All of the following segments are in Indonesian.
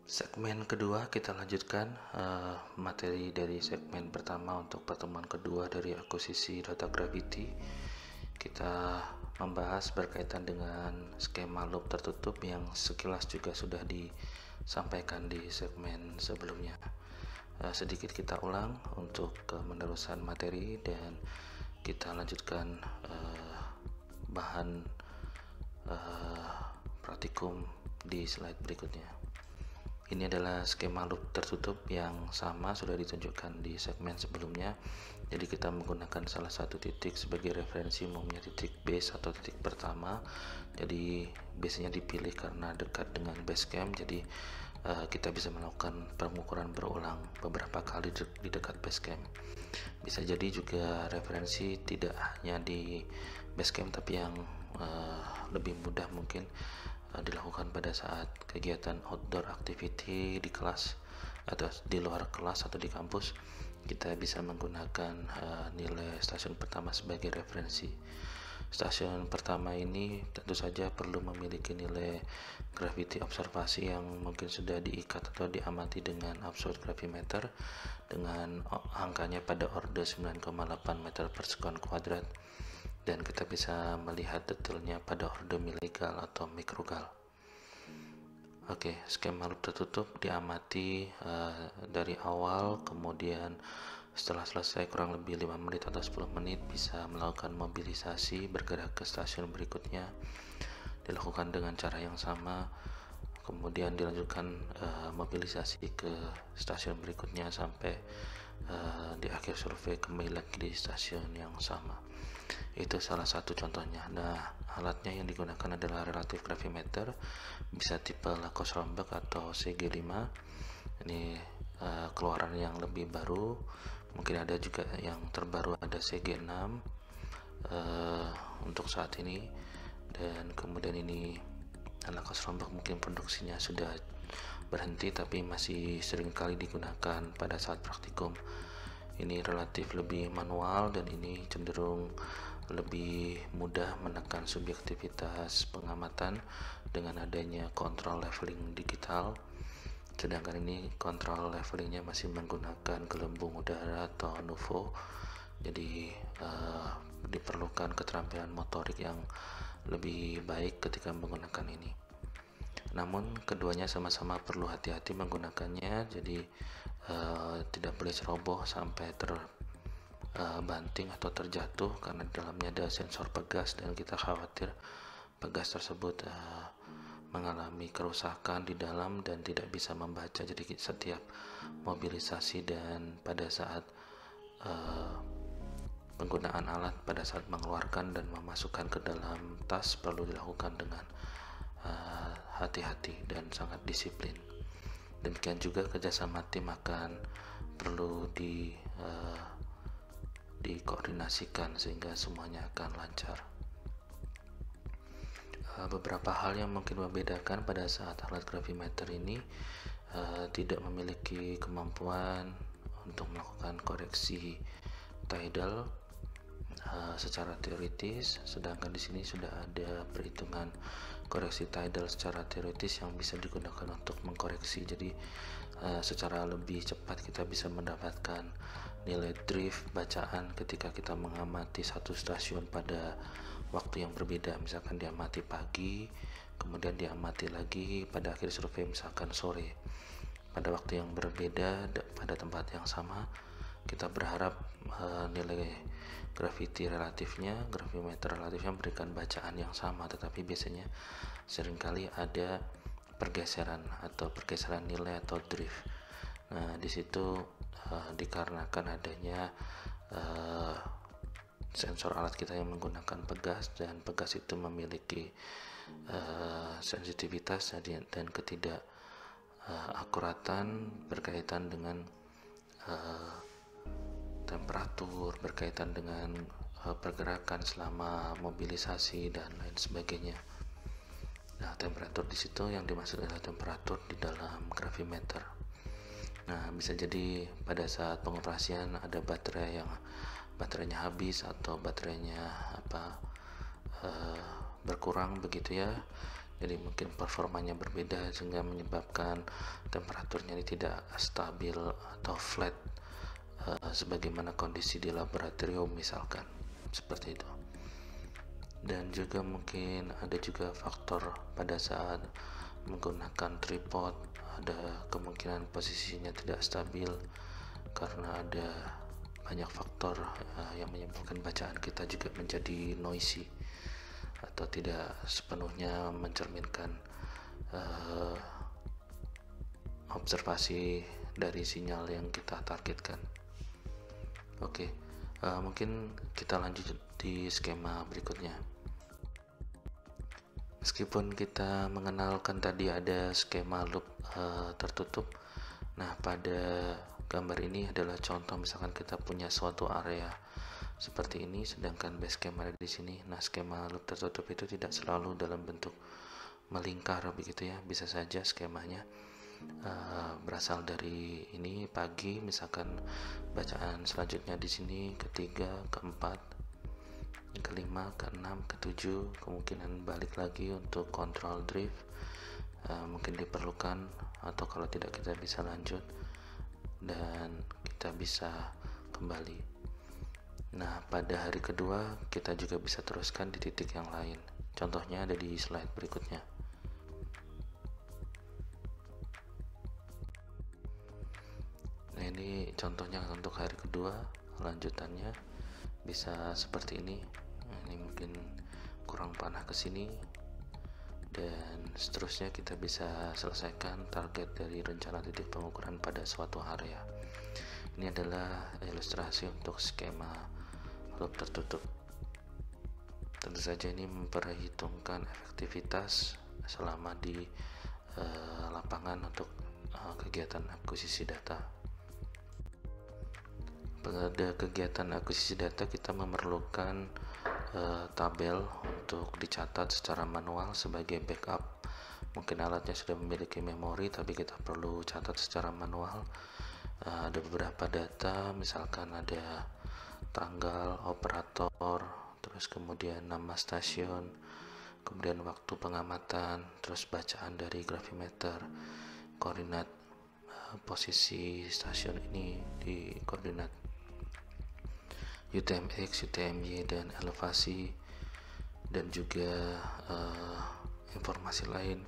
Segmen kedua kita lanjutkan materi dari segmen pertama untuk pertemuan kedua dari akuisisi data gravity. Kita membahas berkaitan dengan skema loop tertutup yang sekilas juga sudah disampaikan di segmen sebelumnya. Sedikit kita ulang untuk penerusan materi dan kita lanjutkan bahan praktikum di slide berikutnya. Ini adalah skema loop tertutup yang sama sudah ditunjukkan di segmen sebelumnya. Jadi kita menggunakan salah satu titik sebagai referensi, umumnya titik base atau titik pertama. Jadi base-nya dipilih karena dekat dengan base camp. Jadi kita bisa melakukan pengukuran berulang beberapa kali di dekat base camp. Bisa jadi juga referensi tidak hanya di base camp, tapi yang lebih mudah mungkin dilakukan pada saat kegiatan outdoor activity di kelas atau di luar kelas atau di kampus. Kita bisa menggunakan nilai stasiun pertama sebagai referensi. Stasiun pertama ini tentu saja perlu memiliki nilai gravity observasi yang mungkin sudah diikat atau diamati dengan absolute gravimeter dengan angkanya pada order 9,8 meter per sekon kuadrat, dan kita bisa melihat detailnya pada order miligal atau mikrogal. Oke, skema loop tertutup diamati dari awal, kemudian setelah selesai kurang lebih 5 menit atau 10 menit bisa melakukan mobilisasi bergerak ke stasiun berikutnya, dilakukan dengan cara yang sama, kemudian dilanjutkan mobilisasi ke stasiun berikutnya sampai di akhir survei kembali lagi di stasiun yang sama. Itu salah satu contohnya. Nah, alatnya yang digunakan adalah relative gravimeter, bisa tipe Lacoste-Romberg atau CG5. Ini keluaran yang lebih baru, mungkin ada juga yang terbaru, ada CG6 untuk saat ini. Dan kemudian ini Lacoste-Romberg mungkin produksinya sudah berhenti, tapi masih sering kali digunakan pada saat praktikum. Ini relatif lebih manual dan ini cenderung lebih mudah menekan subjektivitas pengamatan dengan adanya kontrol leveling digital. Sedangkan ini kontrol levelingnya masih menggunakan gelembung udara atau NUVO. Jadi diperlukan keterampilan motorik yang lebih baik ketika menggunakan ini. Namun keduanya sama-sama perlu hati-hati menggunakannya, jadi tidak boleh ceroboh sampai terbanting atau terjatuh karena di dalamnya ada sensor pegas dan kita khawatir pegas tersebut mengalami kerusakan di dalam dan tidak bisa membaca. Jadi setiap mobilisasi dan pada saat penggunaan alat, pada saat mengeluarkan dan memasukkan ke dalam tas perlu dilakukan dengan hati-hati dan sangat disiplin. Demikian juga kerjasama tim akan perlu dikoordinasikan sehingga semuanya akan lancar. Beberapa hal yang mungkin membedakan pada saat alat gravimeter ini tidak memiliki kemampuan untuk melakukan koreksi tidal secara teoritis, sedangkan di sini sudah ada perhitungan koreksi tidal secara teoritis yang bisa digunakan untuk mengkoreksi. Jadi secara lebih cepat kita bisa mendapatkan nilai drift bacaan ketika kita mengamati satu stasiun pada waktu yang berbeda. Misalkan diamati pagi, kemudian diamati lagi pada akhir survei misalkan sore, pada waktu yang berbeda pada tempat yang sama. Kita berharap nilai gravimeter relatifnya memberikan bacaan yang sama, tetapi biasanya seringkali ada pergeseran nilai atau drift. Nah, di situ dikarenakan adanya sensor alat kita yang menggunakan pegas, dan pegas itu memiliki sensitivitas dan ketidakakuratan berkaitan dengan temperatur, berkaitan dengan pergerakan selama mobilisasi dan lain sebagainya. Nah, temperatur di situ yang dimaksud adalah temperatur di dalam gravimeter. Nah, bisa jadi pada saat pengoperasian ada baterainya habis atau baterainya berkurang begitu ya. jadi mungkin performanya berbeda sehingga menyebabkan temperaturnya ini tidak stabil atau flat sebagaimana kondisi di laboratorium misalkan, seperti itu. Dan juga mungkin ada juga faktor pada saat menggunakan tripod, ada kemungkinan posisinya tidak stabil karena ada banyak faktor yang menyebabkan bacaan kita juga menjadi noisy atau tidak sepenuhnya mencerminkan observasi dari sinyal yang kita targetkan. Oke, mungkin kita lanjut di skema berikutnya. Meskipun kita mengenalkan tadi ada skema loop tertutup, nah pada gambar ini adalah contoh misalkan kita punya suatu area seperti ini, sedangkan base camp ada di sini. Nah, skema loop tertutup itu tidak selalu dalam bentuk melingkar begitu ya, bisa saja skemanya berasal dari ini pagi, misalkan bacaan selanjutnya di sini ketiga, keempat, kelima, keenam, ketujuh, kemungkinan balik lagi untuk control drift mungkin diperlukan, atau kalau tidak kita bisa lanjut dan kita bisa kembali. Nah, pada hari kedua kita juga bisa teruskan di titik yang lain, contohnya ada di slide berikutnya. Nah, ini contohnya untuk hari kedua, lanjutannya bisa seperti ini. Nah, ini mungkin kurang panah ke sini, dan seterusnya kita bisa selesaikan target dari rencana titik pengukuran pada suatu area. Ini adalah ilustrasi untuk skema loop tertutup. Tentu saja ini memperhitungkan efektivitas selama di lapangan untuk kegiatan akuisisi data. Pada kegiatan akuisisi data kita memerlukan tabel untuk dicatat secara manual sebagai backup. Mungkin alatnya sudah memiliki memori, tapi kita perlu catat secara manual. Ada beberapa data, misalkan ada tanggal, operator, terus kemudian nama stasiun, kemudian waktu pengamatan, terus bacaan dari gravimeter, koordinat posisi stasiun ini di koordinat UTM-X, UTM-Y, dan elevasi, dan juga informasi lain,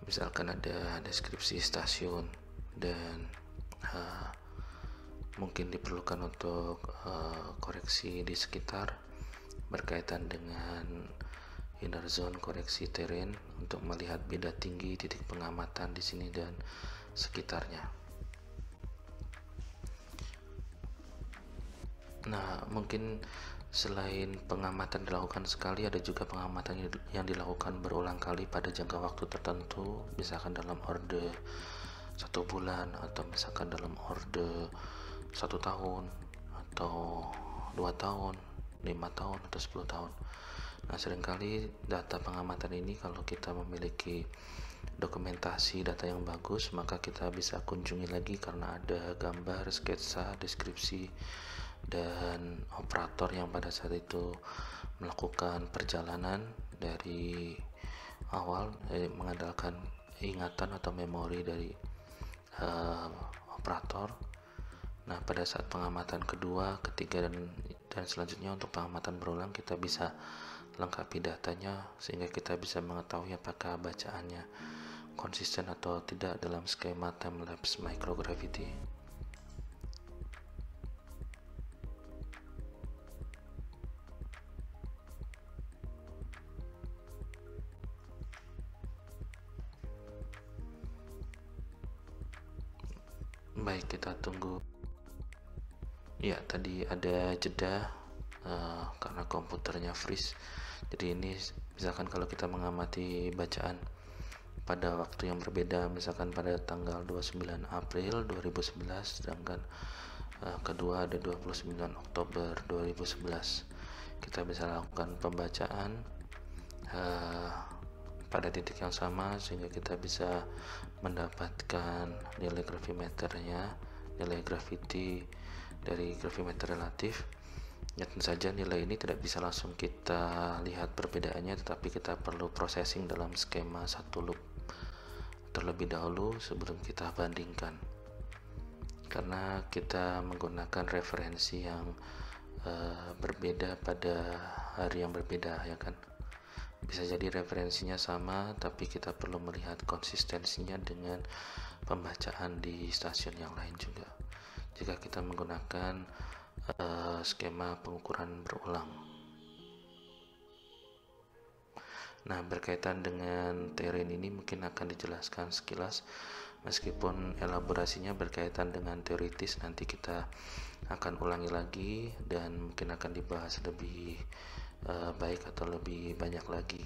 misalkan ada deskripsi stasiun, dan mungkin diperlukan untuk koreksi di sekitar berkaitan dengan inner zone, koreksi terrain untuk melihat beda tinggi titik pengamatan di sini dan sekitarnya. Nah, mungkin selain pengamatan dilakukan sekali, ada juga pengamatan yang dilakukan berulang kali pada jangka waktu tertentu, misalkan dalam orde 1 bulan, atau misalkan dalam orde 1 tahun, atau 2 tahun, 5 tahun, atau 10 tahun. Nah, seringkali data pengamatan ini kalau kita memiliki dokumentasi data yang bagus, maka kita bisa kunjungi lagi karena ada gambar, sketsa, deskripsi, dan operator yang pada saat itu melakukan perjalanan dari awal, mengandalkan ingatan atau memori dari operator. Nah, pada saat pengamatan kedua, ketiga, dan selanjutnya untuk pengamatan berulang, kita bisa lengkapi datanya sehingga kita bisa mengetahui apakah bacaannya konsisten atau tidak dalam skema time-lapse microgravity. Baik, kita tunggu. Ya, tadi ada jeda karena komputernya freeze. Jadi ini misalkan kalau kita mengamati bacaan pada waktu yang berbeda, misalkan pada tanggal 29 April 2011, sedangkan kedua ada 29 Oktober 2011, kita bisa lakukan pembacaan pada titik yang sama sehingga kita bisa mendapatkan nilai gravimeternya, nilai gravity dari gravimeter relatif, Ya, tentu saja nilai ini tidak bisa langsung kita lihat perbedaannya, tetapi kita perlu processing dalam skema satu loop terlebih dahulu sebelum kita bandingkan, karena kita menggunakan referensi yang berbeda pada hari yang berbeda, ya kan. Bisa jadi referensinya sama, tapi kita perlu melihat konsistensinya dengan pembacaan di stasiun yang lain juga jika kita menggunakan skema pengukuran berulang. Nah, berkaitan dengan terrain ini mungkin akan dijelaskan sekilas, meskipun elaborasinya berkaitan dengan teoritis, nanti kita akan ulangi lagi dan mungkin akan dibahas lebih baik atau lebih banyak lagi.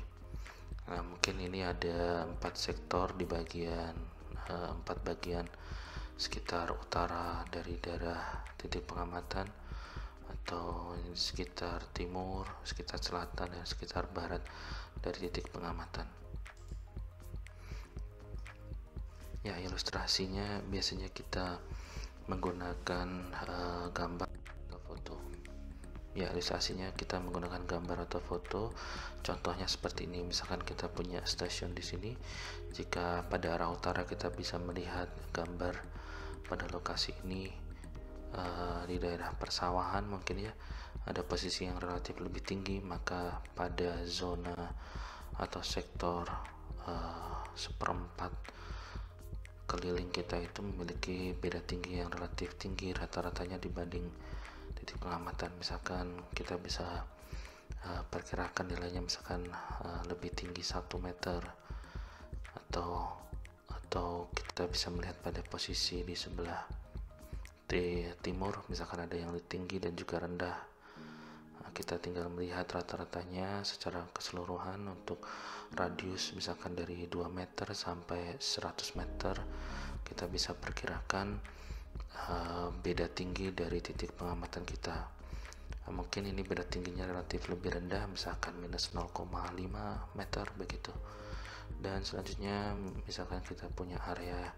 Nah, mungkin ini ada 4 sektor di bagian 4 bagian sekitar utara dari daerah titik pengamatan, atau sekitar timur, sekitar selatan, dan sekitar barat dari titik pengamatan. Ya, ilustrasinya biasanya kita menggunakan gambar atau foto. Ya, ilustrasinya kita menggunakan gambar atau foto. Contohnya seperti ini. Misalkan kita punya stasiun di sini. Jika pada arah utara kita bisa melihat gambar pada lokasi ini, di daerah persawahan mungkin ya, ada posisi yang relatif lebih tinggi, maka pada zona atau sektor seperempat keliling kita itu memiliki beda tinggi yang relatif tinggi rata-ratanya dibanding titik pengamatan. Misalkan kita bisa perkirakan nilainya misalkan lebih tinggi 1 meter, atau kita bisa melihat pada posisi di sebelah timur, misalkan ada yang lebih tinggi dan juga rendah. Kita tinggal melihat rata-ratanya secara keseluruhan untuk radius misalkan dari 2 meter sampai 100 meter, kita bisa perkirakan beda tinggi dari titik pengamatan kita. Mungkin ini beda tingginya relatif lebih rendah, misalkan minus 0,5 meter begitu. Dan selanjutnya misalkan kita punya area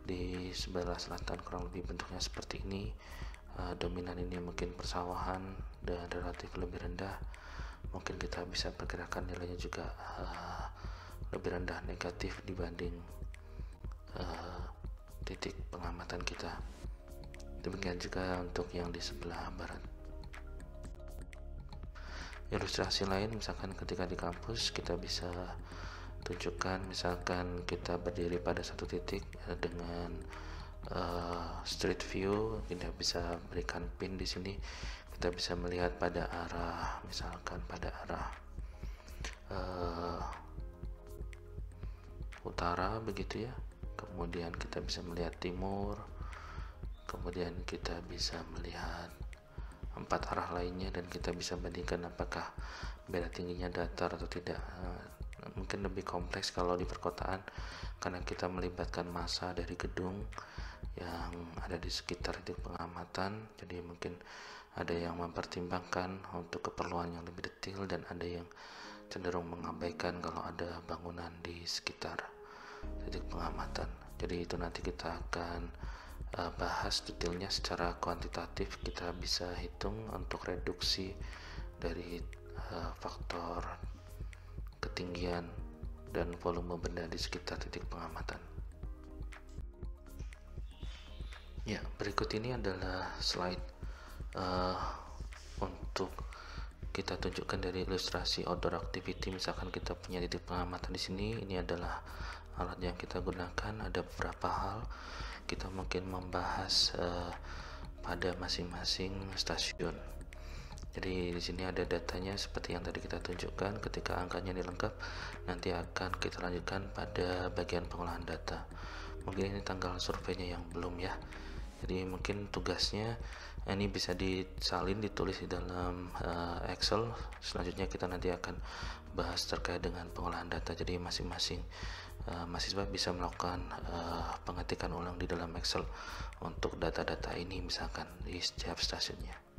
di sebelah selatan, kurang lebih bentuknya seperti ini. Dominan ini mungkin persawahan dan relatif lebih rendah, mungkin kita bisa perkirakan nilainya juga lebih rendah, negatif dibanding titik pengamatan kita. Demikian juga untuk yang di sebelah barat. Ilustrasi lain, misalkan ketika di kampus kita bisa tunjukkan, misalkan kita berdiri pada satu titik dengan street view, kita bisa berikan pin di sini. Kita bisa melihat pada arah, misalkan pada arah utara begitu ya. Kemudian kita bisa melihat timur. Kemudian kita bisa melihat 4 arah lainnya, dan kita bisa bandingkan apakah beda tingginya datar atau tidak. Mungkin lebih kompleks kalau di perkotaan, karena kita melibatkan massa dari gedung yang ada di sekitar titik pengamatan. Jadi mungkin ada yang mempertimbangkan untuk keperluan yang lebih detail, dan ada yang cenderung mengabaikan kalau ada bangunan di sekitar titik pengamatan. Jadi itu nanti kita akan bahas detailnya secara kuantitatif. Kita bisa hitung untuk reduksi dari faktor ketinggian dan volume benda di sekitar titik pengamatan. Ya, berikut ini adalah slide untuk kita tunjukkan dari ilustrasi outdoor activity. Misalkan kita punya titik pengamatan di sini, ini adalah alat yang kita gunakan. Ada beberapa hal kita mungkin membahas pada masing-masing stasiun. Jadi di sini ada datanya seperti yang tadi kita tunjukkan. Ketika angkanya ini lengkap, nanti akan kita lanjutkan pada bagian pengolahan data. Mungkin ini tanggal surveinya yang belum ya. Jadi mungkin tugasnya ini bisa disalin, ditulis di dalam Excel. Selanjutnya kita nanti akan bahas terkait dengan pengolahan data. Jadi masing-masing mahasiswa bisa melakukan pengetikan ulang di dalam Excel untuk data-data ini misalkan di setiap stasiunnya.